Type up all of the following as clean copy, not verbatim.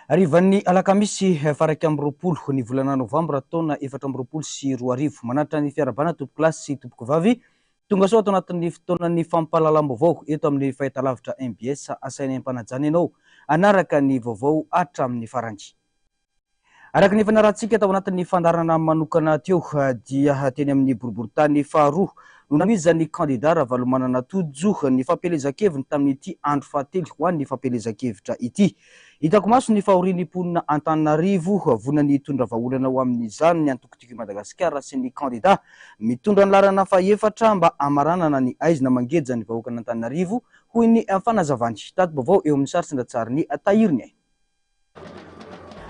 Arivan'ny alakamisy faraka amby roapolo ny volana novambra taona 2024 manatra ny fiarabana tompoko lasy sy tompoko vavy tonga soa ato anatin'ny fotoanan'ny fampahalalam-baovao eto amin'ny fahitalavitra MBS asaina ampanajana ianao anaraka ny vaovao hatramin'ny farangy. Araka ny fanarahantsika tao anatin'ny fandarana manokana teo dia teny amin'ny boriboritany faharoa no namizany kandidara valomanana tojo ny fampelezan-keviny tamin'ity andro fahatelo ho an'ny fampelezan-kevitra ity. Hitako maso ny fahorian'ny mponina Antananarivo vonany tondra vahaolana ho amin'izany ny antokotiko Madagasikara sy ny kandida mitondra ny larana fahaefatra mba amaranana ny aizina mangeja ny vahoaka Antananarivo hoy ny fanazavany. Tato vaovao eo amin'ny sary sindatsariny tahiriny.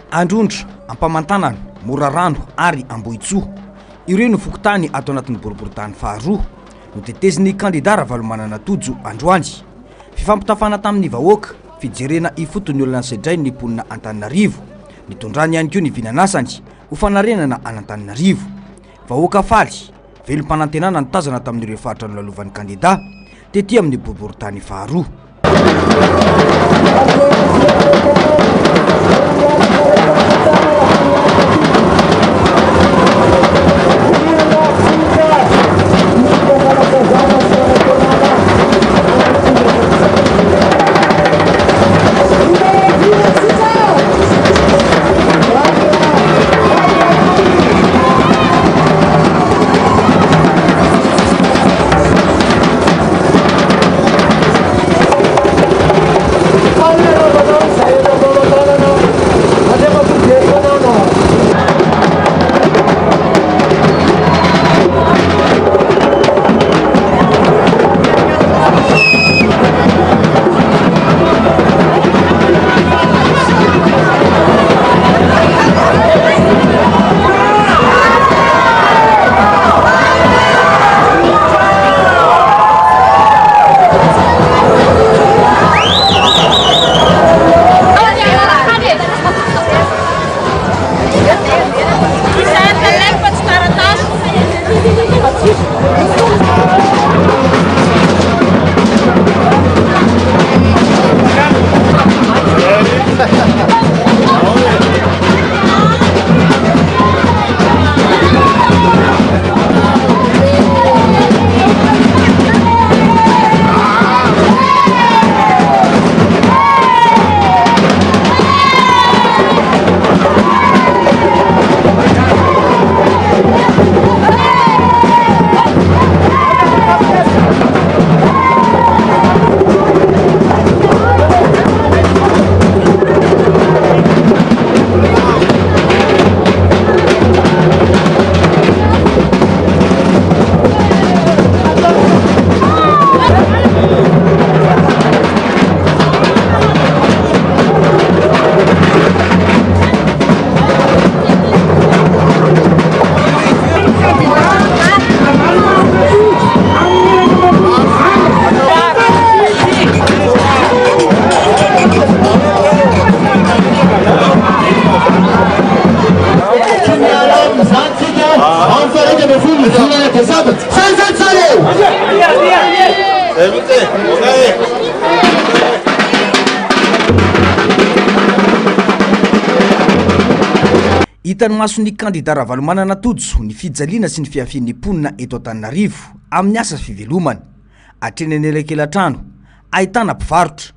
Androndra, Ampamantanana, Morarano ary Ambohitsoa ireo no fokontany ato anatin'ny boriboritany faharoa no teteziny kandidara valomanana tojo androany. Fifampitafana tamin'ny vahoaka, fijerena ifotony olona sedray ny mponina Antananarivo, nitondrany ihany koa ny vinanasany ho fanarenana an'Antananarivo. Vahoaka faly, velom-panantenana no tazana tamin'ireo faritra nolalovan'ny kandida tetỳ amin'ny boriboritany faharoa. Hitany maso ny kandidara valomanana tojo ny fijaliana sy ny fiafian'ny mponina eto Antananarivo amin'ny asa fivelomany atrenany elakelatrano ahitana mpivarotra.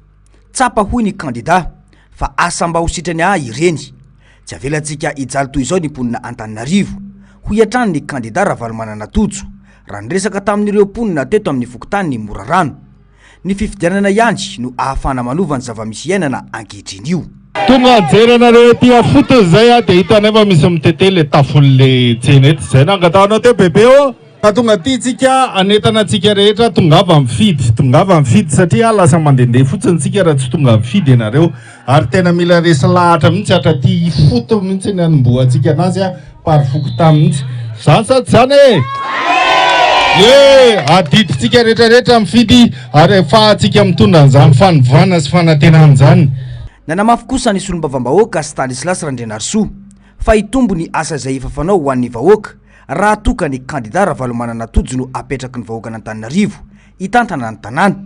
Tsapa hoy ny kandida fa asa mba ho sitrany ireny tsy avelantsika hijaly toy izao ny mponina Antananarivo hoy hatrany ny kandidara valomanana tojo raha niresaka tamin'ireo mponina teto amin'ny fokontany Morarano. Ny fifidianana ihany no ahafana manova ny zava-misy iainana ankehitriny io. Tonga jerenareo ty afoto zay de hitanay misy mitete le tafolle jenety zay nangatao teo bebe o ka tonga ty tsika anetana tsika rehetra tongava mifidy satria lasa mandendeha fotsiny tsika raha tsy tonga mifidy ianareo ary tena mila resa lahatra mihitsy hatra ty foto mihitsy ny anomboantsika anazy pary fokotany mihitsy zany sady zany adiditsika rehetrarehetra mifidy ary afahantsika mitondra an'izany fanovana sy fanantenana zany. Nanamafy kosa ny solombavambahoaka Stanislas Randrianarsoa fa hitombo ny asa izay efa fanao ho an'ny vahoaka raha toka ny kandidara valomanana tojo no apetraky ny vahoaka n'Antananarivo hitantana ny tanàna.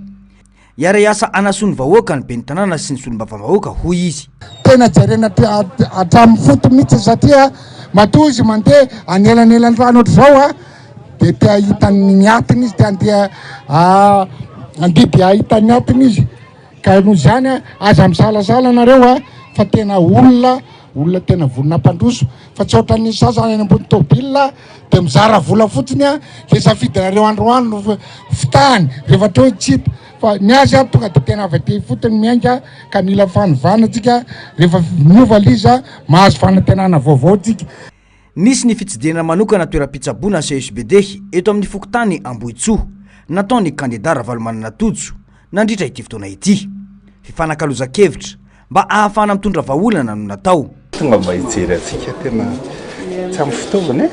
Iara asa anasony vahoaka ny be ny tanàna sy ny solombavam-bahoaka hoy izy. Tena jerena hatramin'ny foto mihitsy satria matoa izy mandeha anelanelan'ny rano ohatr'izao a dia te ahitany atiny izy, te andeha andidy ahitany atiny izy. Ka noho izany a aza misalasala nareo a fa tena olona tena volona mpandroso fa tsy ohatran'ny sasany any ambony tômôbila dia mizara vola fotsiny a le safidinareo androany no fitahany rehefa teo tsy hita. Fa ny azy a tonga dia tena avy aty fotony miainga ka mila fanovana tsika rehefa miova liza mahazo fanantenana vaovao tsika. Nisy ny fitsidihana manokana toeram-pitsaboana CSBD eto amin'ny fokontany Ambohitsoa nataony kandida Ravalomanana-Tojo nandritra ity fotoana ity. Fifanakaloza-kevitra mba ahafahana mitondra vahaolana no natao. Tonga mba hijery atsika tena tsy amin'ny fitaovana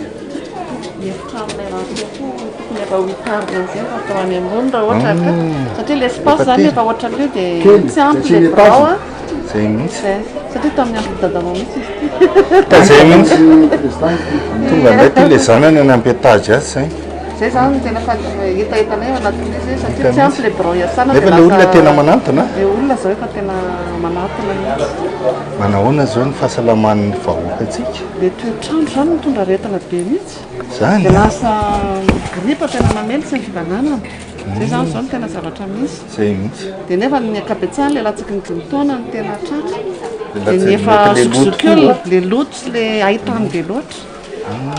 satria l'espace zany efa ohatran'io dia tsy ampy le birao zay mihitsy satria tamin'ny andro dadanao mihitsy zay mihitsy tonga ndray ty le zanany any ampy-etagy azy zay zay zany tena fa hitahitanay anatin'izy satria tsy ampy le birao iasana nefa le olona tena manantona le olona zao efa tena manatona manahoana zao ny fahasalaman'ny vahoaka atsika le toetrandro zany mitondra aretina be mihitsy zany dia lasa gripa tena mamely sy ny fivananana zay zany zao no tena zavatra misy zay mihitsy dia nefa ny akabetsiany le latsaky ny 5 taona no tena tratra dia nefa sokisokiolona le loto sy le ahitany be loatra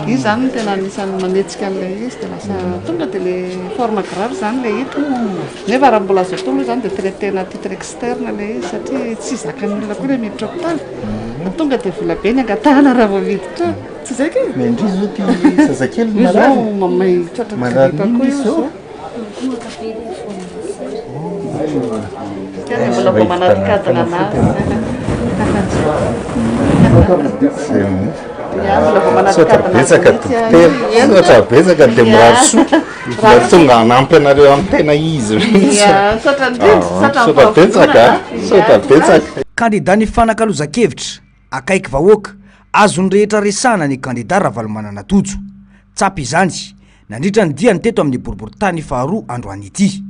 izy zany tena anisan'ny manetsika an'ilay izy dia lasa tonga dia le forme grave zany le hita nefa raha mbola azo atolo zany dia traitena titre externe le izy satria tsy zakan'ny olona koa le miditra hôpitaly tonga dia vola be ny angatahana raha vao viditra tsy zay ke mendry izy zao ty zazakely izy zao mamay tratratrita koa izy zao kany mbola vao manatikadina anazy sotra betsaka dokotera sotra betsaka dia mirary soa tonga anampy anareo amin'ny tena izy sotra betsaka kandida ny fanakaloza-kevitra akaiky vahoaka azony rehetra resahana ny kandida Ravalomanana-Tojo tsapy izany nandritra ny diany teto amin'ny boriboritany faharoa androany ity.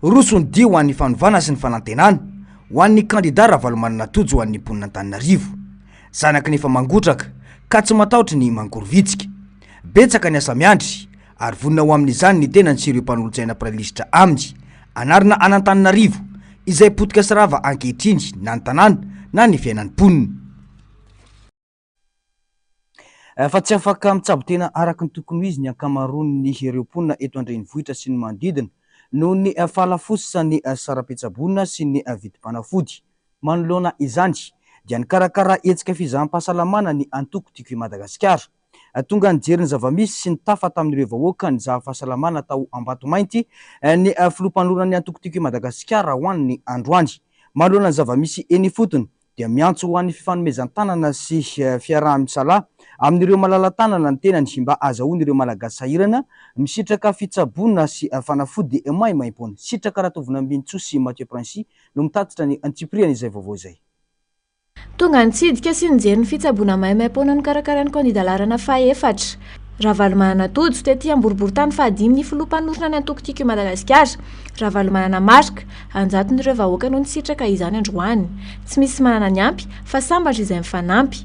Roso ny dia ho an'ny fanovana sy ny fanantenana ho an'ny kandida Ravalomanana-Tojo ho an'ny mponin'Antananarivo zanaky nefa mangotraka ka tsy matahotra ny mangorovitsika betsaka ny asa miandry ary vonina ho amin'izany ny tena ny sireo mpanolotsaina pralisitra aminy anarina an'Antananarivo izay potika sy rava ankehitriny na ny tanàna na ny fiainan'ny mponina. Fa tsy afaka mitsabo tena araka ny tokony izy ny ankamaroan'ny ireo mponina eto an-drenivohitra sy ny manodidina noho ny fahalafosy ny saram-pitsaboana sy ny vidim-panafody. Manoloana izany dia nikarakara hetsika fizaham-pahasalamana ny antoko tiako i Madagasikara. Tonga nijery ny zavamisy sy ny tafa tamin'ireo vahoaka ny zaha-fahasalamana tao Ambatomainty ny filompanolona ny antoko tiako i Madagasikara ho an'ny androany. Manoloana ny zavamisy eny fotony dia miantso ho an'ny fifanomezan-tanana sy fiaraha-misalaha amin'ireo malala-tanana ny tena ny mba azahoan'ireo malagasy sahirana misitraka fitsaboana sy fanafody maimaim-pony. Sitraka Ratovina Mbintso sy Mathieu Princy no mitatitra ny antsipriana izay vaovao izay. Tonga nitsidika sy nijery ny fitsaboana maimaim-pona no karakaran'ny kandida larana faha-efatra. Ravalomanana-Tojo tetỳ amboriboritany faha-5 ny filompanorona ny antoko tiako i Madagasikara. Ravalomanana-Marika anjaton'ireo vahoaka no nisitraka izany androany. Tsy misy manana ny ampy fa sambatra izay mifanampy.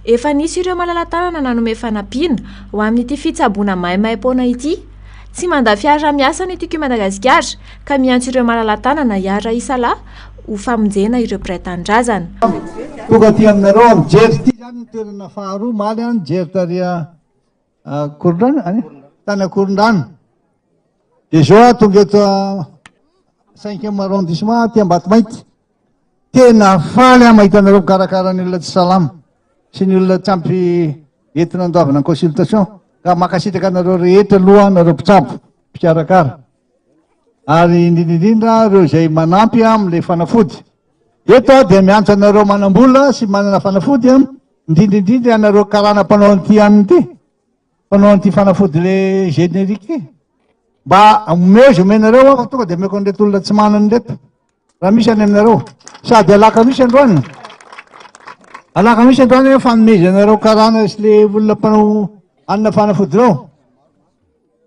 Efa nisy ireo malala-tanana nanome fanampiana ho amin'ity fitsaboana maimaim-pona ity. Tsy manda fiara miasa ny tiako i Madagasikara ka miantso ireo malala-tanana hiara isalahy ho famonjena ireo mpiray-tanindrazana. Tonga ty aminareo mijery ty zany ny toerana faharoa maly any jery taria Korondrano tany Korondrano. Dia zao tonga eto 5e arrondissement ty Ambatomainty. Tena faly mahita anareo mikarakara ny olona tsy salama sy ny olona tsy ampy entina andaovana consultation ka makasitraka anareo rehetra aloha nareo mpitsabo mpikarakara ary indrindrindrindra reo izay manampy am'le fanafody eto dia miantso anareo manam-bola sy manana fanafody indrindrindrindra anareo karana mpanao an'ity aniny ty mpanao an'ity fanafody le générique ty mba omeo omenareo a tonga dia meko an'reto olona tsy manany reto raha misy any aminareo sady alaka misy androany alaka misy androany fanomezanareo karana sy le olona mpanao anina fanafody reo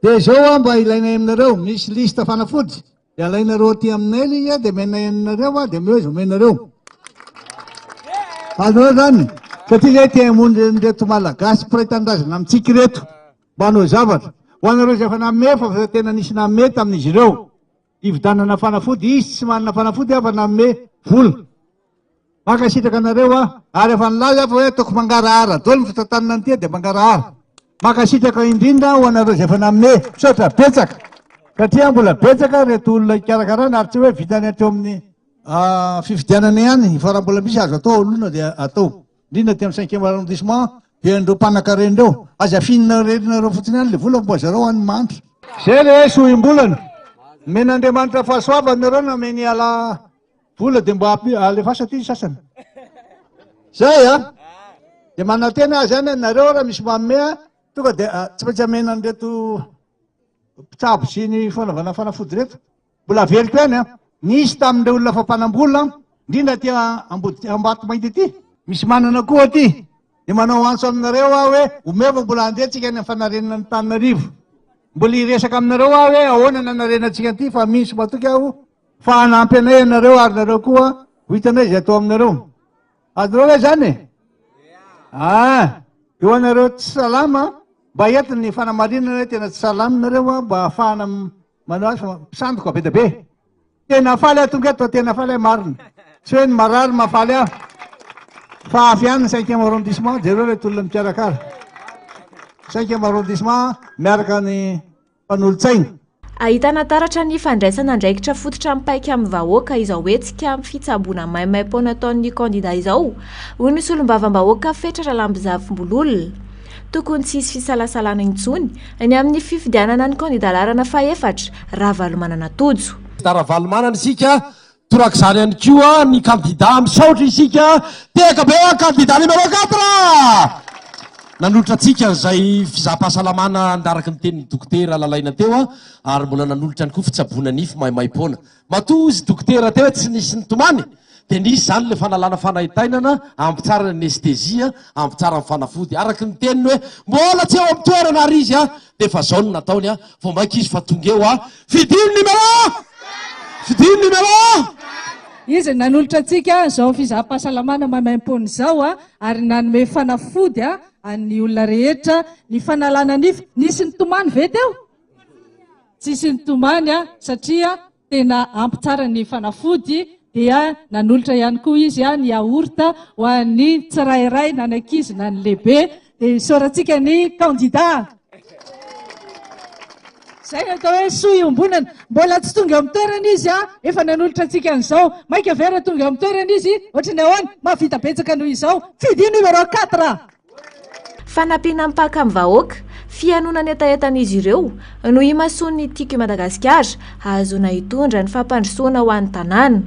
dia zao mba ilainay aminareo misy lista fanafody dia alainareo ty aminay le izy dia menay aminareo dia meo omenareo azonareo zany satria zay tia hamonjy reto malagasy mpiray-tandrazana amintsika reto mba hanao zavatra ho anareo zay efa namme fa tena nisy namme tamin'izy ireo ividanana fanafody izy tsy manana fanafody afa namme vola makasitraka anareo ary efa nilaza fa hoe toko mangarahara dolo ny fitantanana an'ity dia mangarahara makasitraka indrindra ho anareo zay efa namme misaotra betsaka satria mbola betsaka reto olona ikarakarana ary tsy hoe vitany hatreo amin'ny fifidianana ihany fa raha mbola misy azo atao olona dia atao indrindra ty amin'ny 5e arrondissement dia andreo mpanan-karena reo aza afinina renareo fotsiny any le vola mbo zareo any manitra zay le sohim-bolana men'andriamanitra fahasoavany nareo nameny ala vola dia mbo alefasa ty sasany zay dia manatena azy any nareo raha misy mamea tonga dia tsy maintsy amena an'reto mpitsabo sy ny fanaovana fanafody reto mbola averiko ihany nisy tamin'ireo olona fampanam-bola indrindra ty ambato mainty ity misy manana koa ty dia manao antso aminareo hoe omeva mbola andehtsika any am'fanarenana ny Tananarivo mbola iresaka aminareo hoe ahoana nanarenantsika an'ity fa misy matoky aho fa hanampy anay anareo ary nareo koa ho hitanay zay atao aminareo azonareo hoe zany eo anareo tsy salama mba entiny ny fanamarinana tena tsy salaminareo mba ahafahana manao azy fa mpisandoka be da be tena faly tonga eto tena faly marina tsy hoe ny marary mafaly fa afy ihany ny 5e arrondissement jereo reto olona mipiarakara 5e arrondissement miaraka ny mpanolo-tsaina ahitana taratra ny fandraisana andraikitra fototra mipaika amin'ny vahoaka izao hoetsika amin'ny fitsaboana maimaim-poana ataon'ny kandida izao hoy ny solombavam-bahoaka Fetra Lambizavim-Bololona tokony tsy hisy fisalasalana intsony ny amin'ny fifidianana ny kandida larana faefatra Ravalomanana Tojo Ravalomanana isika torak'izany ihany koa ny kandida misaotra isika teka be kandida numéro 4 nanolotra atsika zay fizaham-pahasalamana andaraky ny tenin'ny dokotera lalaina teo ary mbola nanolotra ny koa fitsaboana nify maimaim-poana matozy dokotera teo tsy nisy ny tomany dia nisy zany le fanalana fanahitainana ampitsara ny anestezia ampitsara ny fanafody araky ny teniny hoe mbola tsy eo amin'ny toerana ary izy dia efa zao no nataony vao maika izy fa tonga eo fidiny numéro izy nanolotra atsika zao fizaham-pahasalamana maimaim-poana zao ary nanome fanafody any olona rehetra ny fanalana nify nisy ny tomany ve teo tsisy ny tomany satria tena ampitsara ny fanafody dia nanolotra ihany koa izy ny yaourta ho an'ny tsirairay na ny ankizy na ny lehibe dia soratsika ny kandida zay atao hoe sohiombonana mbola tsy tonga amin'ny toerana izy efa nanolotra atsika an'izao maika vera tonga amin'ny toerana izy ohatrany ahoany mahavita betsaka noho izao fidi numéro 4 fanampiana mpaka amin'ny vahoaka fianonany etaetan'izy ireo no imasony tiako Madagasikara azona hitondra ny fampandrosoana ho an'ny tanàna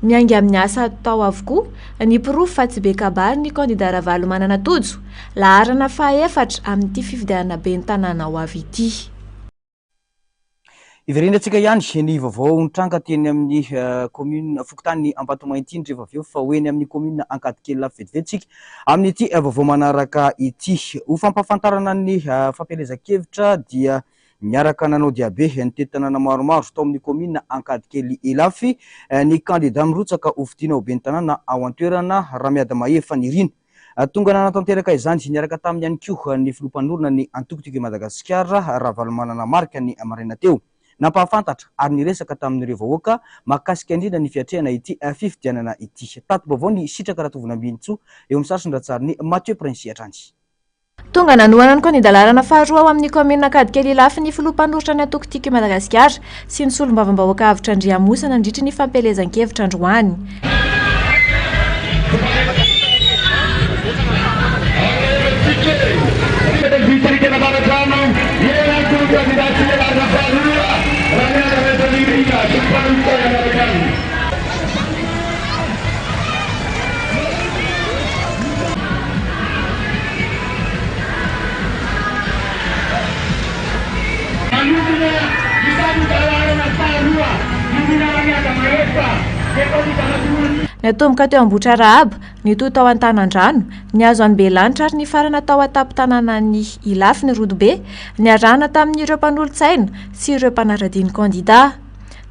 miangy amin'ny asa atao avokoa ny pirofo fa tsy be kabary ny kandida Ravalomanana Tojo laharana faefatra amin'ity fifidianana be ny tanàna ho avy ity iverena antsika ihany ny vaovao nitranga teny amin'ny commune Fokotany Ambatomaintiny rehefa avy eo fa hoeny amin'ny commune Ankadikely lafivetivetytsika amin'ity vaovao manaraka ity ho fampafantarana ny fampielezan-kevitra dia miaraka nanao diabe ny tetanana maromaro tao amin'ny commune Ankadikely Ilafy ny kandida mirotsaka ofidiana ho ben'ny tanàna ao an-toerana Ramiada Mahefa nirina tonga nanatanteraka izany niaraka tamin'ny ihany koa ny filompanorona ny antokotiko Madagasikara Ravalomanana Marika ny maraina teo nampahafantatra ary niresaka tamin'ireo vahoaka makasika indrindra ny fiatrehana ity fifidianana ity tato vaovao ny sitraka ratovina ambinitso eo amin'ny sarotry ratsariny Mathieu Prince Atrandy tonga nanoana ny kandida larana faharoa ao amin'ny commune Ankadikely Ilafy ny filompanoritra ny antokotiko Madagasikara sy ny solombavam-bahoaka avy Trandriamosa nandritra ny fampielezan-kevitra androany Natomboka teo Ambotra Rahaba ny toy tao Antanan-drano ny azo any Belanitra ary ny farana tao atapo-tanàna ny Ilafy ny Rodobe ny arahana tamin'ireo mpanolontsaina sy ireo mpanara-diny kandida.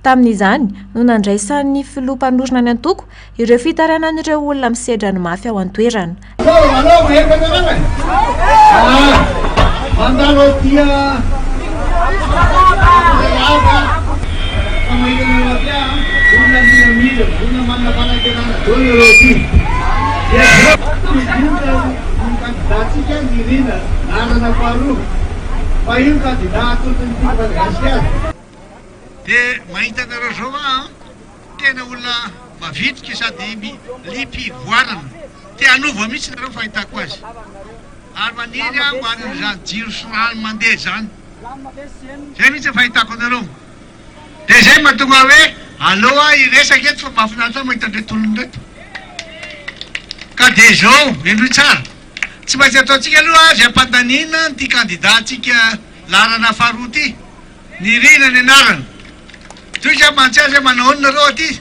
Tamin'izany no nandraisan'ny filoha mpanorona ny antoko ireo fitaranan'ireo olona misedra ny mafy ao an-toerana. Dia mahita anareo zao tena olona mavitrika sady liam-pivoarana tia hanova mihitsy nareo fahitako azy ary maniry ho an'izany jiro sy rano mandeha zany zay mihitsy fahitako anareo. Dia zay mahatonga hoe aloha iresaka eto fa mahafinaritra mahita andreto olona reto ka dia zao endroy tsara tsy maintsy ataontsika aloha zay ampandanina ty kandidatsika larana faharoa ty nirina ny anarana toika mantsazy manao nareo aty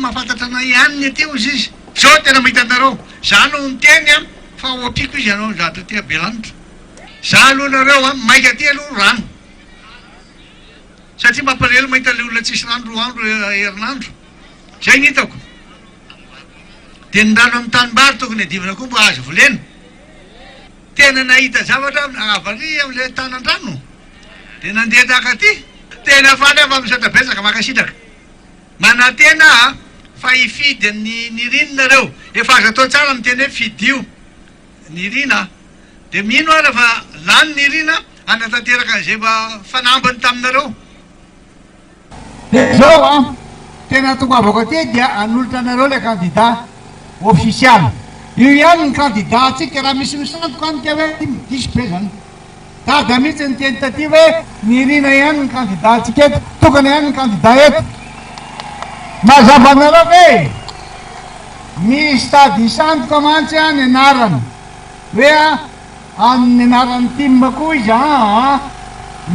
mahafantatra na ihaniny aty ozy izy zao tena mahita anareo za no miteny fa ho apiko izy anao zato ty Belanitra za aloha nareo maika ty aloha rano satria mampalelo mahita le olona tsisy rano 2 andro herinandro zay ny hitako. Dia ny rano amin'ny tanimbary tokony adivana koa mbo azo volena tena nahita zavatra avary am'le tanan-drano dia nandeha tahaka aty tena faly avy amin'ny satabetsaka makasitraka manantena fa hifidy ny rininareo efa azo atao tsara miteny hoe fidio ny rina dia mino ara fa lany ny rina anatanteraka an'izay fanambany taminareo. Dia zao tena tongavako aty dia hanolotra anareo le candidat official io ihany ny candidat tsika raha misy misantoka amika hoe diso be zany tada mihitsy ny teny taty hoe nirina ihany ny candidat tsika eto tokony ihany ny candidat eto mazava anareo hoe misy tady isantoka mantsy ny anarany hoe amin'ny anarany timma koa izy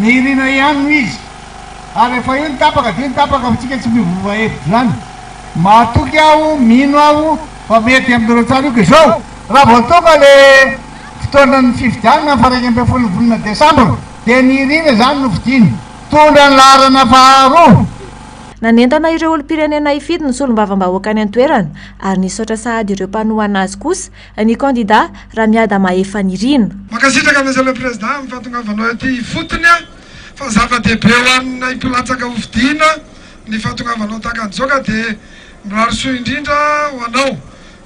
nirina ihany no izy ary efa io nitapaka dia nitapaka fa tsika tsy mivova eto zany mahatoky aho mino aho fa mety amin'ireo tsara io ke zao raha vao tonga le fotoanany fifidianana fa 1 volana Desambra dia nirina zany no vidiny tondra ny larana faharoa. Nanentana ireo olom-pirenena hifidy ny solombavambahoaka any an-toerana ary nisaotra sahady ireo mpanohana azy kosa ny kandida Ramiada Maefa Nirina. Makasitraka monsieur le président mifatongavanao aty fotony fa zava-dehibe ho anina hipilatsaka ho fidiana ny fahatongavanao tahaka an'izao ka dia mirary soa indrindra ho anao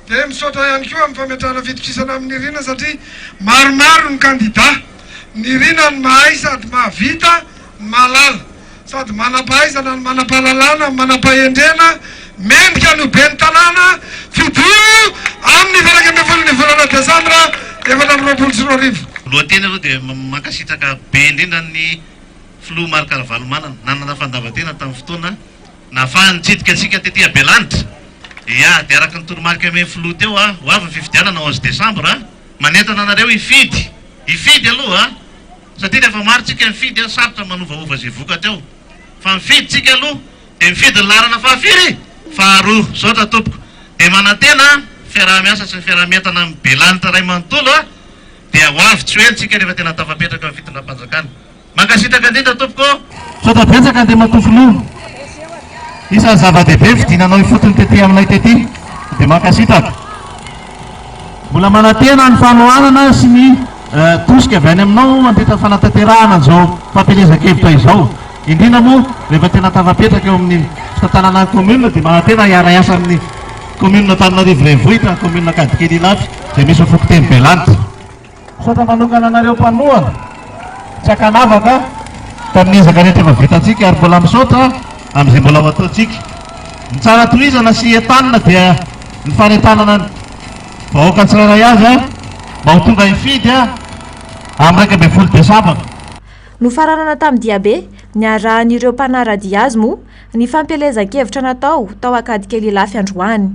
dia misaotra ihany koa amin'ny fametrahana fitokisana amin'ny Nirina satria maromaro ny candidat Nirina ny mahay sady mahavita ny mahalala sady manam-pahaizana ny manam-pahalalana manam-pahendrena mendrika no be ny tanàna fidio amin'ny 21 volana Desambra 2024. Lohateny aloha dia mankasitraka be indrindra ny filoha Marc Ravalomanana nanana fandavan-tena tamin'ny fotoana nahafaha nitsidika antsika tetỳ Belanitra ia dia araka ny toromarika ame filoha teo ho avy ny fifidianana 11 Desambra manentana anareo hifidy aloha satria rehefa maro tsika mifidy sarotra manovaova zay voka teo fa mifidy tsika aloha dia mifidy ny larana faharoa saotra tompoko dia manantena fiaraha-miasa sy ny fiaraha-mientana amin'ny Belanitra ray manontolo dia ho avy tsy hoe tsika rehefa tena tafapetraka amin'ny fitondram-panjakana. Mankasitraka indrindra tompoko saotra betsaka dia matofoloha isa zava-dehibe fidinanao ifotony tetỳ aminay tetỳ dia mankasitraka mbola manantena ny fanohanana sy ny tosika avy any aminao mandritra fanatanterahana zao fampelezan-kevitra izao indrindra moa rehefa tena tafapetraka eo amin'ny fitantanana commune dia manantena hiara-iasa amin'ny commune Antananarivo renivohitra commune Kadikely Ilafy zay misy fokoteny Belanitra. Saotra manokana anareo mpanohana tsy akanavaka tamin'ezaka rehetra efa vitantsika ary mbola misaotra amin'izay mbola ho ataontsika ny tsara tohizana sy entanana dia ny fanetanana vahoaka tsirairay azy mba ho tonga hifidy amin'ny 1 Desambra. nofaranana tamin'ny diabe niarahan'ireo mpanarady azy moa ny fampielezan-kevitra natao tao akady kely lafy androany.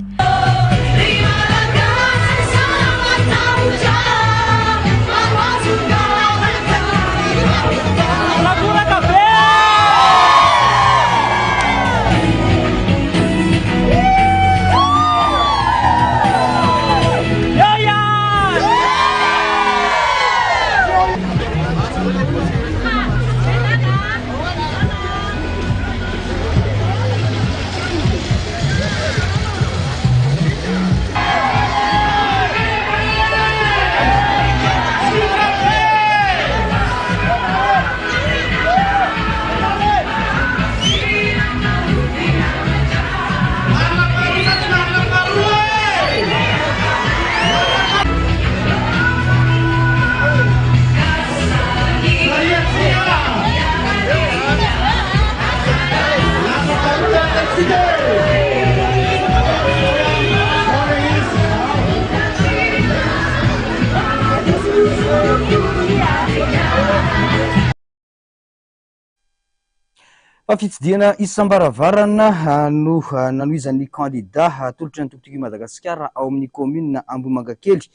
Fitsidihana isam-baravarana no nanohizan'ny candidat tolotra ny tokotiko Madagasikara ao amin'ny commune Ambohimangakely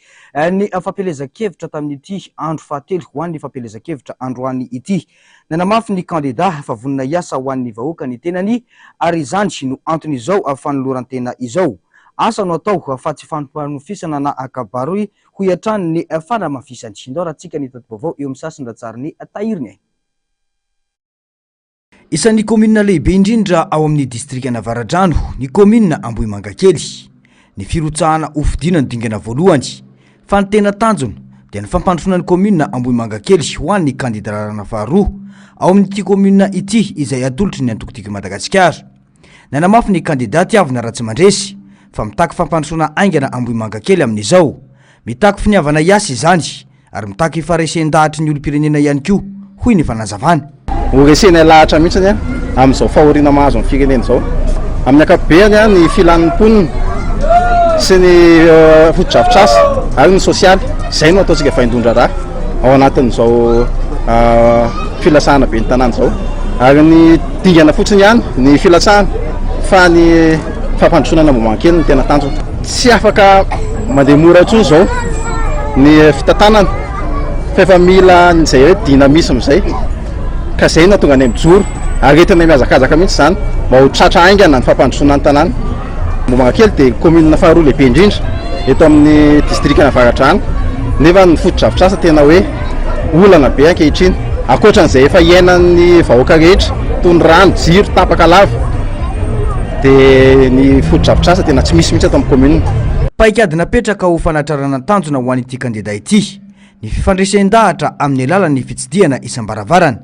ny fampielezan-kevitra tamin'ity andro fahatelo ho an'ny fampielezan-kevitra androany ity. Nanamafy ny candidat fa vonina iasa ho an'ny vahoaka ny tenany ary izany no antony izao fanoloran-tena izao. Asa no atao fa tsy fanofisana na akabaroy ho iatrany ny fanamafisany. Indao ratsika ny tato-baovao eo amin'ny sasiny ratsariny tahiriny. Isan'ny commune lehibe indrindra ao amin'ny distrika Navaradrano ny commune Ambohimangakely. Ny firotsahana ofidina no dingana voalohany fa ny tena tanjona dia ny fampandrosoana ny commune Ambohimangakely ho an'ny kandidatarana faharoa ao amin'ity commune ity izay atolotry ny antokotiko Madagasikara. Nanamafy ny kandidaty avina Ratsimandresy fa mitaky fampandrosoana aingana Ambohimangakely amin'izao. Mitaky finiavana iasa izany ary mitaky faresen-dahatry ny olom-pirenena ihany koa hoy ny fanazavana. Oresena lahatra mihitsy a amin'izao fahoriana mahazo amin'ny firenena izao. Amin'ny ankapobeny ny filan'ny mponina sy ny foto-drafitrasa ary ny sosialy izay no ataontsika faindondra raha ao anatin'izao filasahana be ny tanàna izao. Ary ny dingana fotsiny ihany ny filatsahana fa ny fampandrosoana Ambohimangakely ny tena tanjona. Tsy afaka mandeha mora intsony izao ny fitantanana fa efa mila izay hoe dinamisme izay. Ka zay no tonga any mijoro ary entina miazakazaka mihitsy zany mba ho tratra aingana ny fampandrosoana ny tanàna. Ambohimangakely dia commune faharoa lehibe indrindra eto amin'ny distrika Navaradrano nefa ny foto-drafitrasa tena hoe olana be ankehitriny akoatran'izay efa iainan'ny vahoaka rehetra toy ny rano, jiro, tapaka lava dia ny foto-drafitrasa tena tsy misy mihitsy ato amin'ny commune. Paikady napetraka ho fanatrarana tanjona ho an'ity kandida ity ny fifandraisan-dahatra amin'ny alalan'ny fitsidihana isam-baravarana.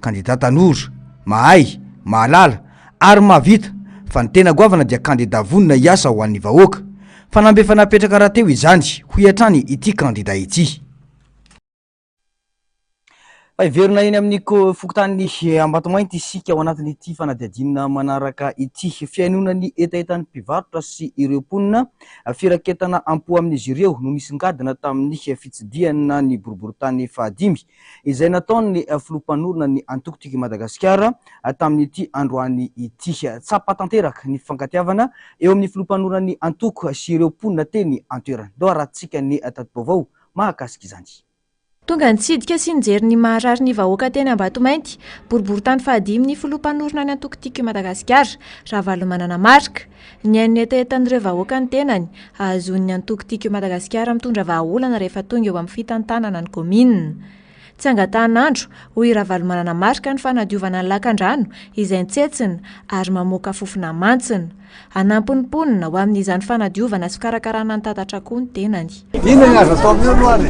Kandida tanora, mahay, mahalala ary mahavita fa ny tena goavana dia kandida vonina iasa ho an'ny vahoaka. Fa nambefa napetraka raha teo izany ho iatrany ity kandida ity. Iverina eny amin'ny fokontany Ambatomainty isika ao anatin'ity fanadihadinana manaraka ity fiainonan'ny etaetan'ny mpivarotra sy ireo mponina firaketana ampo amin'izy ireo no misongadina tamin'ny fitsidihana ny boriboritany fahadimy izay nataon'ny filompanorona ny antokotiko Madagasikara tamin'ity androany ity. Tsapatanteraka ny fifankatiavana eo amin'ny filompanorona ny antoko sy ireo mponina teny antoerana. Dao ratsika ny tato-baovao mahakasika izany. Tonga nitsidika sy nijery ny maharary ny vahoaka teny Ambatomainty boriboritany fahadimy ny filompanorona ny antokotiko Madagasikara Ravalomanana marika ny an'ny etaetan'ireo vahoaka ny tenany ahazon'ny antokotiko Madagasikara mitondra vahaolana rehefa tonga eo amin'ny fitantanana ny commune. Tsy angatahan'andro hoy Ravalomanana marika ny fanadiovana ny lakan-drano izay nitsetsina ary mamoaka fofona mantsina. Anampy ny mponina ho amin'izany fanadiovana sy fikarakarana ny tatatra koa ny tenany. Ino ny azo atao amin'io aloha ary?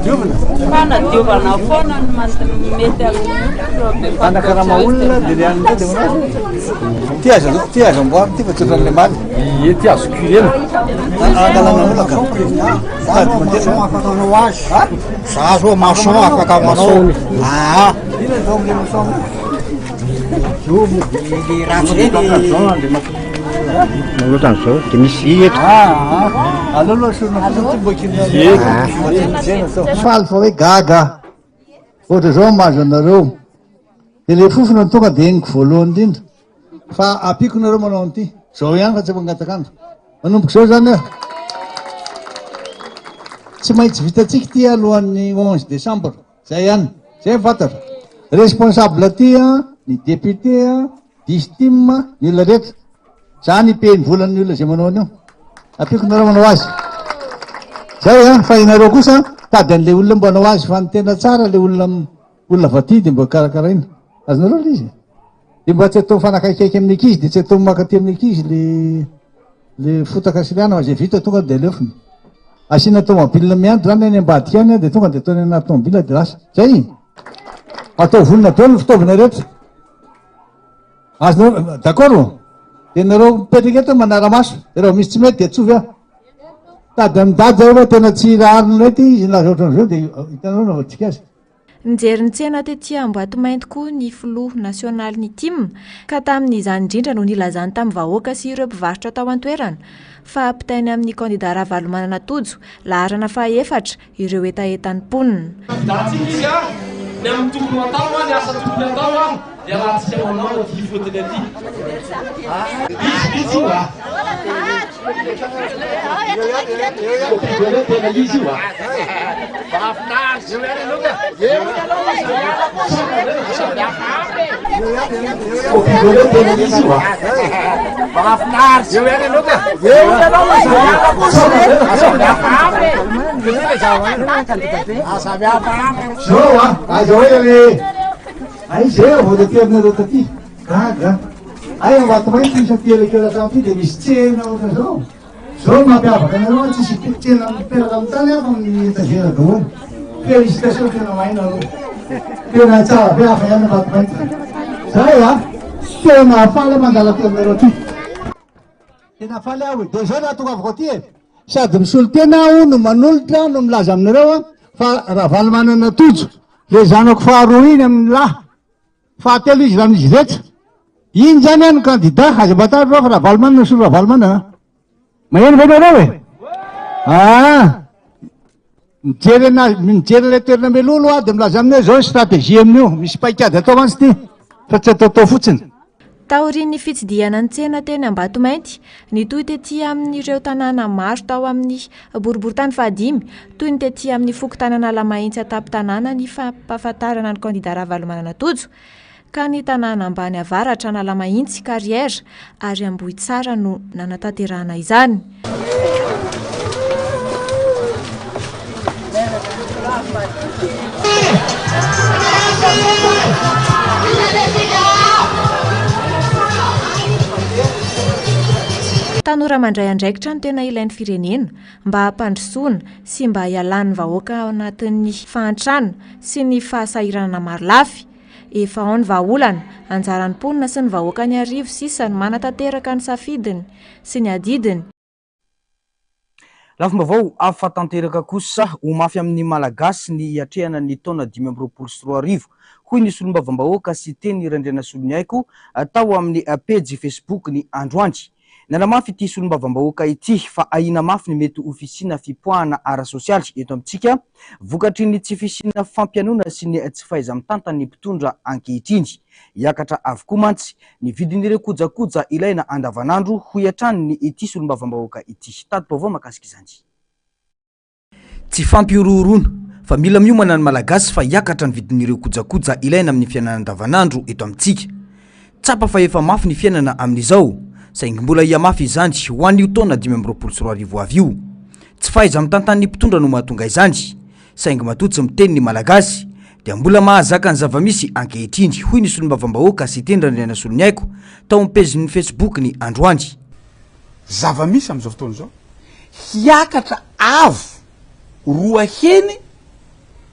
Diovana? Fanadiovana foana ny mety amin'ny fanakarama olona dia ny an'izay dia honazy. Ty azo amboary ty fa tsy ohatran'ilay maly. Ie ty azo cuire. Angalana olona ka. Afaka manao azy. Za zao maçon afaka manao. Ah. Ino izao amin'ilay maçon? Ohatran'izao dia misy eto. Alolo sorona fotsy mbo kiny faly fa hoe gaga. ohatra zao mahazo anareo de le fofona tonga de eniko voalohany indrindra fa apiko nareo manao an'ity zao ihany fa tsy mangatakandro manomboka zao zany a tsy maintsy vitatsika ty alohan'ny 11 décembre zay ihany zay fantatra responsable aty a ny député a distime ny olona rehetra zany peny volan'ny olona zay manao an'io apiko nareo manao azy zay a fa inareo kosa tady an'le olona mbanao azy fa ny tena tsara le olona vaty de mba karakaraina azonareo le izy de mba tsy atao fanakaikaiky amin'ny ankizy de tsy atao makaty amin'ny ankizy le fotaka siliana zay vita tonga de alefony asina tomobile miandro zany any ambadika any de tonga de ataony anaty tomobile de lasa zay atao vonona be ny fitaovana rehetra azonareo d'accord de nareo mipetraka eto manaramaso de raha misy tsy mety de tsovy a tady amidady zao tena tsy rahariny rety izy laza ohatran'izao de hitanareo navatsika azy nijery ny tsena tetỳ Ambohimainty koa ny filoha nasionaly ny TIM ka tamin'izany indrindra no nilazany tamin'ny vahoaka sy ireo mpivarotra tao an-toerana fa ampitainy amin'ny kandida Ravalomanana Tojo laharana faha-efatra ireo etaetan'ny mponina. Ny amin'ny tokony atao ny asa tokony atao dia raha tsika manao ty fotony aty. Izy io a. Kopigole tena izy io a. Kopigole tena izy io a. Zao a, azo hoe le ay zay vao de terinareo taty gaga ay Ambohimainty misy atelekela tamty de misy tsena ohatra zao zao mampiavaka anareo tsisy tsena miperaka amin'ny tany afa amin'ny etagera daholo félicitation tena maina aloha tena tsara be hafa ihany Ambohimainty zay a tena faly mandala terinareo ty tena faly aho de zao nahatongavako aty e sady misolo tena aho no manolotra no milaza aminareo a fa Ravalomanana Tojo le zanako faharoa iny amin'ny lahy fahatelo izy raha izy rehetra iny zany any kandida aza batary reo fa Ravalomanana solo Ravalomanana maheno venareo e mijery le toerana melolo a de milaza aminay zao stratégie amin'io misy paikady atao mantsy ty fa tsy ataotao fotsiny. Taorian'ny fitsidihana ny tsena teny Ambohimainty nitoy tetỳ amin'ireo tanàna maro tao amin'ny boriboritany fahadimy toy ny tetỳ amin'ny fokotanana Alamahitsy atapy-tanàna ny fampahafantarana ny kandida Ravalomanana Tojo ka ny tanàna ambany avaratra ny Alamahitsy Carrière ary Ambohitsara no nanatanterahana izany. Tanora mandray andraikitra ny tena ilain'ny firenena mba hampandrosoana sy mba hialan'ny vahoaka ao anatin'ny fahantrana sy ny fahasahiranana maro lafy. Efa ao ny vahaolana anjaran'ny mponina sy ny vahoaka ny arivo sisa ny manatanteraka ny safidiny sy ny adidiny. Lafim-baovao afa-tanteraka kosa ho mafy amin'ny malagasy ny hiatrehana ny taona 2023 hoy ny solombavam-bahoaka sy teny Randriana Soloniaiko atao amin'ny page Facebook ny Androandry. Nanamafy ity solombavam-bahoaka ity fa ahina mafy ny mety ofisina fipoahana ara-sosialy eto amintsika vokatry ny tsy fisina fampianona sy ny tsy fahaiza-mitanta ny mpitondra ankehitriny. Hiakatra avokoa mantsy ny vidin'ireo kojakoja ilaina andavanandro ho hiatrany ny ity solombavam-bahoaka ity. Tadim-baovao mahakasika izany. Tsy fampiorohorona fa mila miomana ny malagasy fa hiakatra ny vidin'ireo kojakoja ilaina amin'ny fiainana andavanandro eto amintsika. Tsapa fa efa mafy ny fiainana amin'izao. Saingy mbola hiamafy izany ho an'io taona 2023 avy io. Tsy fahaiza mitantany ny mpitondra no mahatonga izany. Saingy matotsy miteny ny malagasy dia mbola mahazaka ny zava-misy ankehitriny hoy ny solombavam-bahoaka sy teny Randriana Soloniaiko tao amin'ny page-ny Facebook ny Androandry. Zava-misy amin'izao fotoana izao hiakatra avo roa heny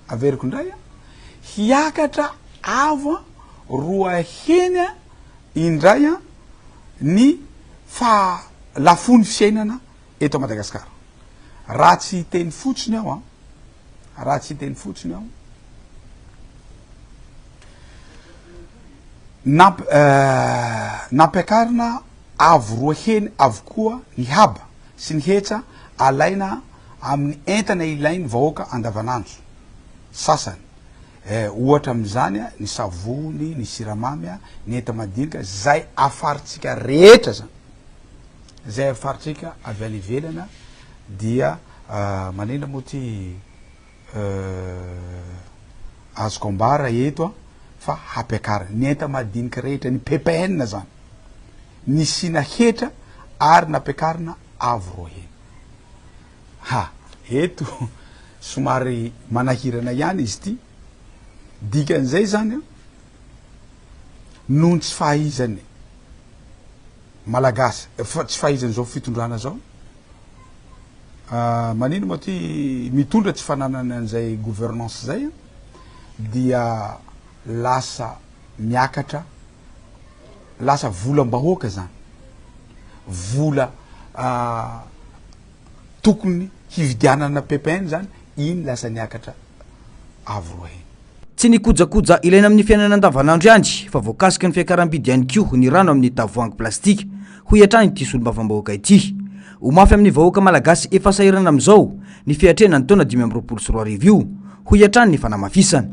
averiko indray hiakatra avo roa heny indray ny fa lafony fiainana eto Madagasikara. Raha tsy teny fotsiny aho raha tsy teny fotsiny aho nampiakarina avo roa heny avokoa ny haba sy ny hetra alaina amin'ny entana ilainy vahoaka andavanandro. Sasany ohatra am'izany a ny savony ny siramamy a ny enta madinika zay afaritsika rehetra zany zay afaritsika avy any ivelana dia manena moa ty azoko ambara eto a fa hampiakara ny enta madinika rehetra ny ppn zany ny sina hetra ary nampiakarina avroheny ha eto somary manahirana ihany izy ty dikan'izay zany a noho tsy fahaizany malagasy tsy fahaizany zao fitondrana zao manino moa ty mitondra tsy fananana an'izay gouvernance zay dia lasa miakatra lasa volam-bahoaka zany vola tokony hividianana ppn zany iny lasa niakatra avroheny tsy nikojakoja ilaina amin'ny fiainana andavanandro ihany fa voakasika ny fiakaram-bidy ihany koa ny rano amin'ny tavoahangy plastika ho iatrany ity solombavam-bahoaka ity ho mafy amin'ny vahoaka malagasy efa sahirana amin'izao ny fiatrena ny taona 2024 io ho iatrany ny fanamafisana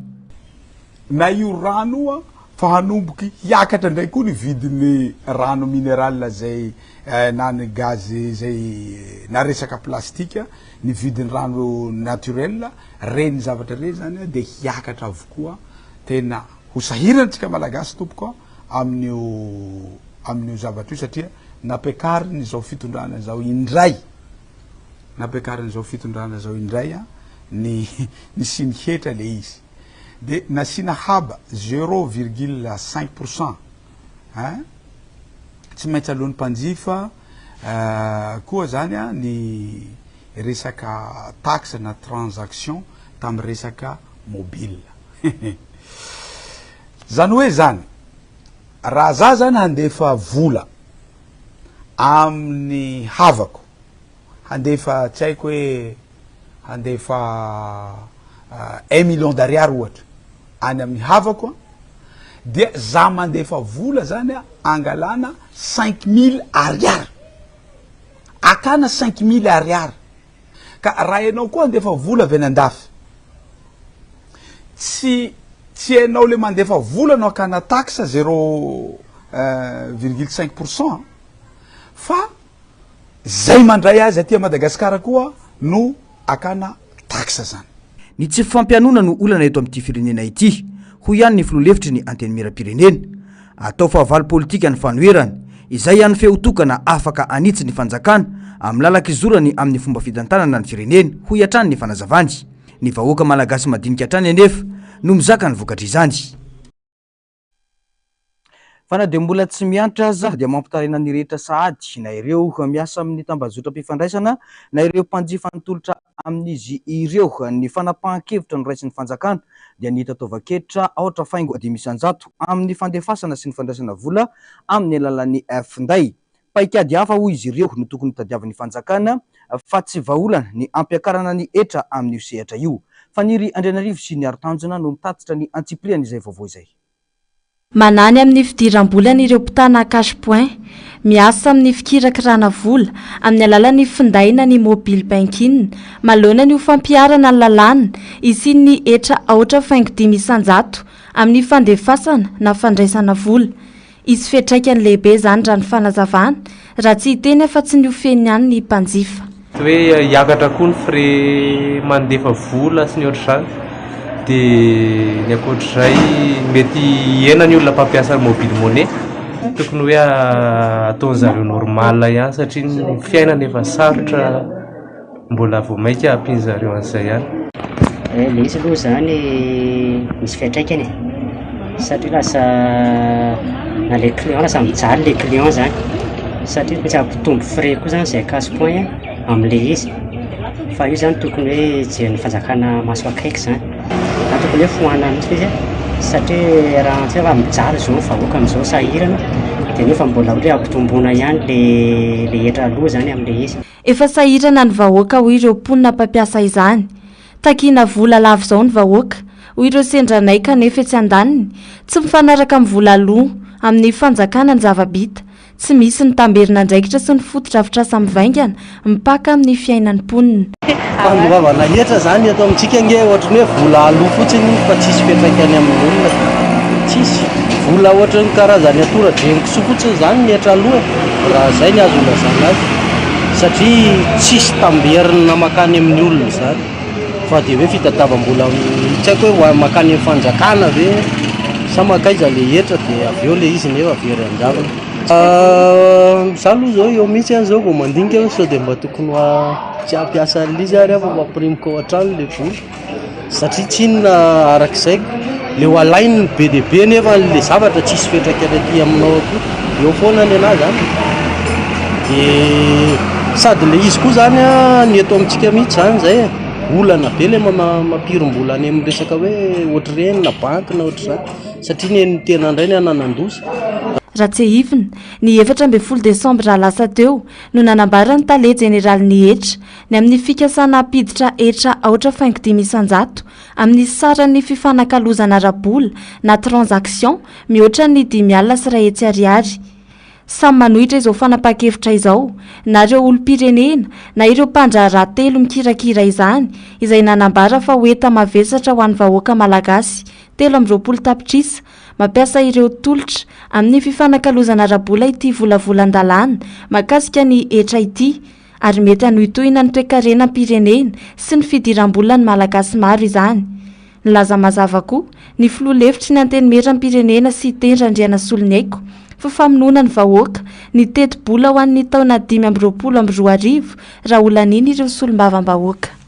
na io rano a fa hanomboky hiakatra ndray koa ny vidiny rano minéral zay na ny gaz zay na resaka plastika ny vidiny rano naturel reny zavatra reny zany de hiakatra avokoa tena ho sahiranatsika malagasy tompoko amin'io zavatra io satria nampiakariny zao fitondrana zao indray nampiakariny zao fitondrana zao indray a ny siny hetra le izy de nasina haba 0,5% tsy maintsy alohan'ny mpanjifa koa zany a ny resaka taxe na transaction tamy resaka mobile zany hoe zany raha za zany handefa vola amin'ny havako handefa tsy haiko hoe handefa 1 million d'ariary ohatra any amin'ny havako dia za mandefa vola zany a angalana 5000 ariary akana 5000 ariary ka raha ianao koa andefa vola avy any andafy tsy ianao le mandefa vola no akana taxe 0,5% fa zay mandray azy aty Madagasikara koa no akana taxe zany ny tsy fampianona no olana eto amin'ity firenena ity ho ihany ny filoalevitry ny anteny miram-pirenena atao fahavalo politika ny fanoherany izay ihany feotokana afaka anitsy ny fanjakana amin'ny lalak'izorany amin'ny fomba fitantanana ny firenena ho iatrany ny fanazavany ny vahoaka malagasy madinika hatrany anefa no mizaka ny vokatra izany fa na dia mbola tsy miantra aza dia mampitarina ny rehetra sahady na ireo miasa amin'ny tambazotra-pifandraisana na ireo mpanjifa nitolotra amin'izy ireo ny fanapahan-kevitra no raisy ny fanjakana dia ny tatovaketra aotra faingo 500 amin'ny fandefasana sy ny fandraisana vola amin'ny alalan'ny finday paikady hafa hoy izy ireo no tokony tadiavin'ny fanjakana fa tsy vaolana ny ampiakarana ny etra amin'ny sehatra io faniry Andrianarivo sy ny Aritanjona no mitatitra ny antsipliany izay vaovao izay manany amin'ny fidiram-bolana ireo mpitana cash point miasa amin'ny fikirakirana vola amin'ny alalan'ny finday na ny mobile banking malona ny fampiarana ny lalàna isy ny etra aotra faingo 500 amin'ny fandefasana na fandraisana vola isy fetraikany lehibe zany raha ny fanazavana raha tsy hiteny fa tsy ny ofeny ihany ny mpanjifa hoe hiakatra koa ny frais mandefa vola sy ny ohatr'izany dia ny ankoatr'izay mety hena ny olona mpampiasa mobile monnaie tokony hoe ataon'zareo normal ihany satria ny fiainana efa sarotra mbola vao maika ampian'zareo an'izay ihany le izy aloha zany misy fiatraikany satria lasa na le client lasa mijaly le client zany satria tsy ampitombo frais koa zany zay cash point amin'le izy fa io zany tokony hoe jeren'ny fanjakana maso akaiky zany na tokony hoe foana mihitsy izy satria raha tsy fa mijaly zao vahoaka amin'izao sahirana dia nefa mbola hoe ampitombona ihany le etra aloha zany amin'le izy efa sahirana ny vahoaka hoy ireo mponina mpampiasa izany takina vola lavo zao ny vahoaka hoy ireo sendranay kanefa tsy andaniny tsy mifanaraka amin'ny vola aloha amin'ny fanjakana ny zavabita tsy misy ny tamberina ndraikitra sy ny fototra avitrasa mivaingana mipaka amin'ny fiainan'ny mponina fandovavana hetra zany eto amintsika nge ohatrany hoe vola aloha fotsiny fa tsisy fiantraikany amin'ny olona tsisy vola ohatrany karazany atora-drenikoso fotsiny zany ny hetra aloha raha zay ny azo lazana azy satria tsisy tamberina makany amin'ny olona zany fa de hoe fitadiavam-bola tsy haiko hoe makany amin'ny fanjakana ve sa makaiza le hetra de avy eo le izy nefa very anjavana za aloha zao eo mihitsy any zao vao mandinika hoe sao de mba tokony tsy hampiasa an'izy ary afa mampirimiko ao an-trano le vola satria tsinona arak'izay le ho alainy be de be nefa le zavatra tsisy fiantraikany aty aminao ako eo foana ny anazy zany de sady le izy koa zany ny eto amintsika mihitsy zany zay olana be le mampirom-bola any amin'ny resaka hoe ohatr'ireny na banky na ohatr'izany satria ny tena indray ny ananandosa raha tsy hivina ny 17 desambra lasa teo no nanambara ny tale jeneraly ny hetra ny amin'ny fikasana apiditra hetra aotra faingo 500 amin'ny saran'ny fifanakalozana rabola na transaction mihoatra ny 5 sy 1 hetsy ariary samy manohitra izao fanapa-kevitra izao na ireo olom-pirenena na ireo mpandraharaha telo mikirakira izany izay nanambara fa hoeta mavesatra ho an'ny vahoaka malagasy 20 tapitrisa mampiasa ireo tolotra amin'ny fifanakalozana rabola ity volavolan-dalàna makasika ny hetra ity ary mety hanohitohina ny toe-karenam-pirenena sy ny fidiram-bola ny malagasy maro izany nilaza mazava koa ny filoha-lefitry ny anteny-meram-pirenena sy tendrandriana solinaiko fa famonoana ny vahoaka ny teti-bola ho an'ny taona 2022 raha olan'iny ireo solombavam-bahoaka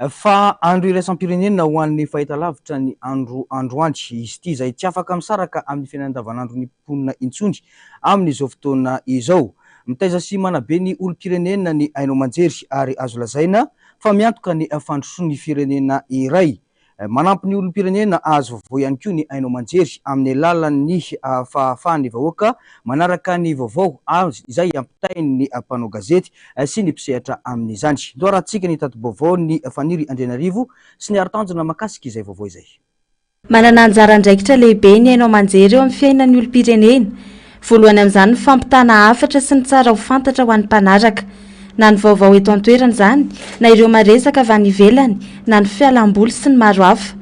fa andro iraisam-pirenena ho an'ny fahitalavitra ny androandry izy ity izay tsy afaka misaraka amin'ny fiainana-davanandro ny mponina intsondry amin'izao fotoana izao mitaiza sy manabe ny olom-pirenena ny ainao manjery ary azo lazaina fa miantoka ny fandrosoan'ny firenena iray manampy ny olom-pirenena azo vaovao ihany koa ny ainao manjery amin'ny alalan'ny fahafahany vahoaka manaraka ny vaovao azy izay ampitainy ny mpanao gazety sy ny mpisehatra amin'izany doarahantsika ny tato-baovao ny faniry Andrianarivo sy ny aritanjona makasika izay vaovao izay manana anjara andraikitra lehibe ny ainao manjery eo amin'ny fiainan'ny olom-pirenena voalohany amin'izany ny fampitana hafatra sy ny tsara ho fantatra ho an'ny mpanaraka na ny vaovao eto an-toerana zany na ireo maresaka avy any ivelany na ny fialam-boly sy ny maro hafa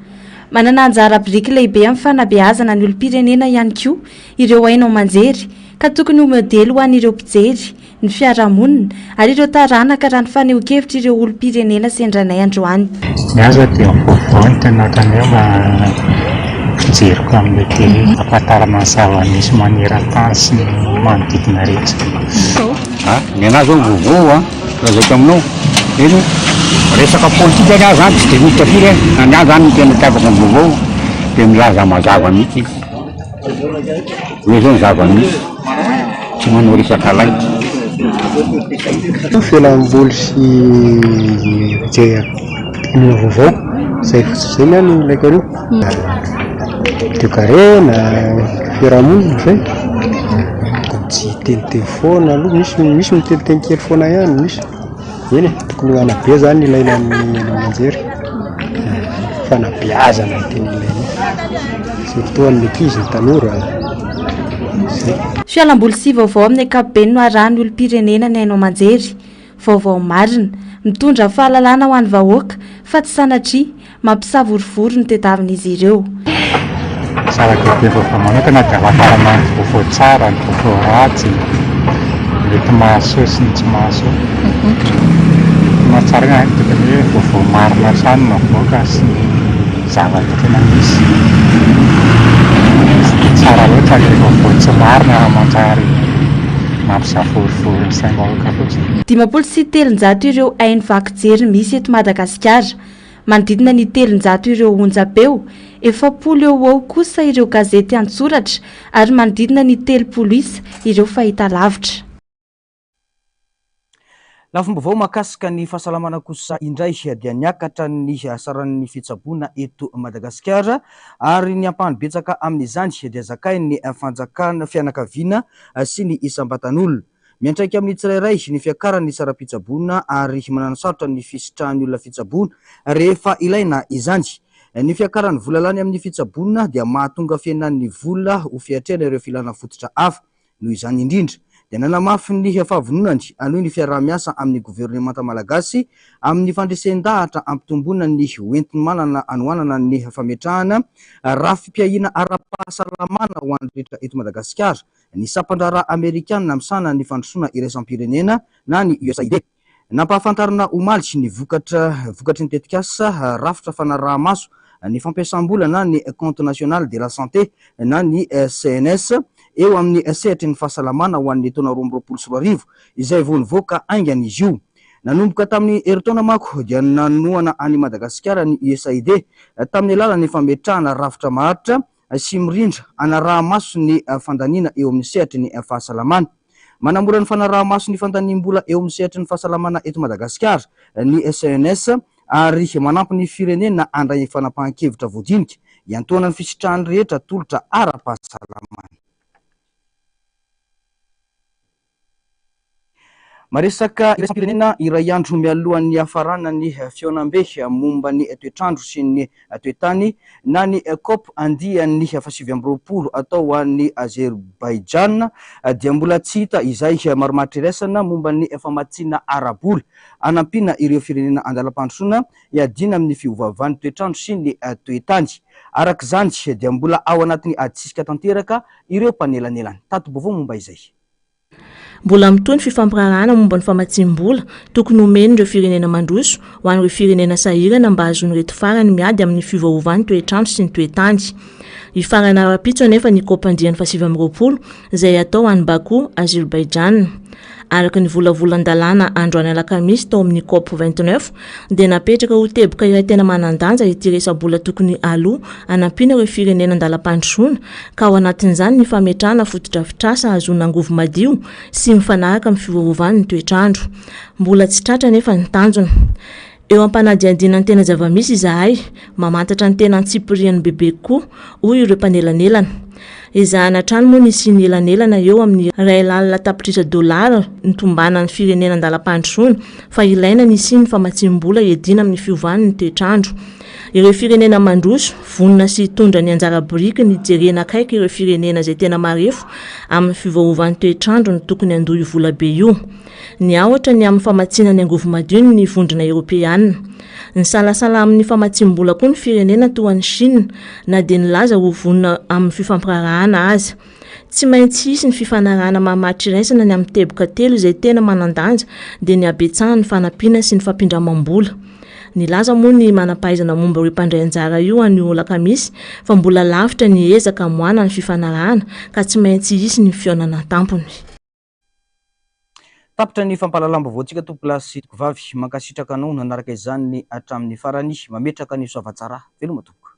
manana anjara biriky lehibe amin'ny fanabeazana ny olom-pirenena ihany koa ireo ainao manjery ka tokony ho modely ho an'ireo mpijery ny fiarahamonina ary ireo taranaka raha ny faneho-kevitra ireo olom-pirenena sendranay androany ny azo dia vaovao ny tena ohatran'eo mba fijeriko amin'ny tele ampahatarana ny zava-misy maneran-tany sy ny manodidina rehetra ny anazy ao vaovao lazaiko aminao eno resaka politika ny azy zany tsy de miditra firy na ny azy zany ny tena tiavako ny vaovao dia milaza mazava mihitsy hoe zao ny zava-misy tsy manao resaka lay fialam-boly sy ny vaovao zay ny any ilaiko anio toekarena fiarahamonina zay tsy telefona aloha misy miteliteny kely foana ihany misy eny tokony anabe zany ilaina amin'ny manjery fanabeazana teny ilaina surtout amin'ny ankizy ny tanora fialam-boly sy vaovao amin'ny ankapobeny no arahany olom-pirenena ny ainao manjery vaovao marina mitondra fahalalana ho an'ny vahoaka fa tsy sanatria mampisavorivory ny tediavin'izy ireo zava-dehibe vaovao manokana dia ahafantarana ny vaovao tsara ny vaovao ratsy mety mahasoa sy ny tsy mahasoa mahatsara ny tokony hoe vaovao marina sany no avoaka sy ny zavatra tena misy tsara loatra ny vaovao tsy marina raha manjary mampisavorivory ny saim-bahoaka fotsiny 7 ireo hainy vaky-jery misy eto Madagasikara manodidina ny 7 ireo onjam-peo 70 eo ao kosa ireo gazety an-tsoratra ary manodidina ny 30 isa ireo fahitalavitra lafim-baovao mahakasika ny fahasalamana kosa indray dia niakatra ny asaran'ny fitsaboana eto Madagasikara ary ny ampahany betsaka amin'izany dia zakain'ny fanjakana fianakaviana sy ny isam-batan'olona miantraika amin'ny tsirairay ny fiakaran'ny saram-pitsaboana ary manana sarotra ny fisitrahan'ny olona fitsaboana rehefa ilaina izany ny fiakaran'ny volalany amin'ny fitsaboana dia mahatonga fiainan'ny vola ho fiatrena ireo filana fototra hafa noho izany indrindra dia nanamafy ny fahavononany aloha ny fiaraha-miasa amin'ny gouvernemanta malagasy amin'ny fandresen-dahatra ampitomboana ny hoentiny manana anoanana ny fametrahana rafim-piahina ara-pahasalamana ho an'ny rehetra eto Madagasikara ny sampandrara amerikanina misana ny fandrosoana iraisam-pirenena na ny USAID. Nampahafantarana omaly ny vokatry ny tetikasa rafitra fanaraha-maso ny fampiasam-bola na ny compte national de la santé na ny CNS eo amin'ny sehatra ny fahasalamana ho an'ny taona 2024 izay vao nivoaka aingana izy io. Nanomboka tamin'ny heritaona mako dia nanoana any Madagasikara ny USAID tamin'ny alalan'ny fametrahana rafitra maharitra sy mirindra anaraha-maso ny fandaniana eo amin'ny sehatry ny fahasalamana. Manamora ny fanaraha-maso ny fandaniam-bola eo amin'ny sehatry ny fahasalamana eto Madagasikara ny SNS ary manampy ny firenena andray fanapahan-kevitra voadinika iantoana ny fisitrahany rehetra tolotra ara-pahasalamana. Maresaka iraisam-pirenena iray andro mialohan'ny hafarana ny fionam-be momba ny toetrandro sy ny toetany na ny COP andian'ny 2020 atao an'ny Azerbaijan dia mbola tsy hita izay maromatry iraisana momba ny famatsiana arabola anampina ireo firenena andalam-pandrosoana iadina amin'ny fiovaovan'ny toetrandro sy ny toetany. Araka izany dia mbola ao anatin'ny adisika tanteraka ireo mpanelanelany. Tato-baovao momba izay. Mbola mitony fifampirarahana momba ny famatsim-bola tokony homeny ireo firenena mandroso ho an'ireo firenena sahirana mba hahazoany reto farany miady amin'ny fiovaovan'ny toetrandro sy ny toetany. Ifarana ara-pitso anefa ny COP andian'ny 2020 izay atao any Bakou, Azerbaijan. Araka ny volavolan-dalàna androany alakamisy tao amin'ny COP 29 dia napetraka ho teboka iray tena manandanja ity resa-bola tokony aloha anampina ireo firenena andalam-pandrosoana ka ao anatin'izany ny fametrahana fotodrafitrasa ahazoana angovo madio sy mifanaraka amin'ny fiovaovan'ny toetrandro. Mbola tsy tratra nefa ny tanjona. Eo ampanadiandinany tena zava-misy izahay mamantatra ny tena antsipirian'ny bebe koa hoy ireo mpanelanelana. Ezahana trano moa nisy ny elanelana eo amin'ny $1 tapitrisa ny tombana ny firenena andalam-pandrosoana fa ilaina nisy ny famatsim-bola iadina amin'ny fiovan'ny toetrandro. Ireo firenena mandroso vonona sy tondra ny anjara biriky ny jerena akaiky ireo firenena izay tena marefo amin'ny fiovaovan'ny toetrandro ny tokony andohy vola be io. Ny ahotra ny amin'ny famatsiana ny angovo madio ny vondrona Europeanina. Ny salasala amin'ny famatsim-bola koa ny firenena toa ny Chine na dia nilaza ho vonona amin'ny fifampirarahana azy. Tsy maintsy hisy ny fifanarahana mahamatry iraisana ny amin'ny teboka telo izay tena manandanja dia ny abetsahana ny fanampiana sy ny fampindramam-bola. Nilaza moa ny manampahaizana momba ireo mpandray anjara io anio alakamisy fa mbola lavitra ny ezaka hamohana ny fifanarahana ka tsy maintsy hisy ny fionana tampony. Tapitra ny fampahalalam-baovao antsika tompolasy tovavy mankasitraka anao nanaraka izany hatramin'ny farany mametraka ny soavatsara veloma tompoko.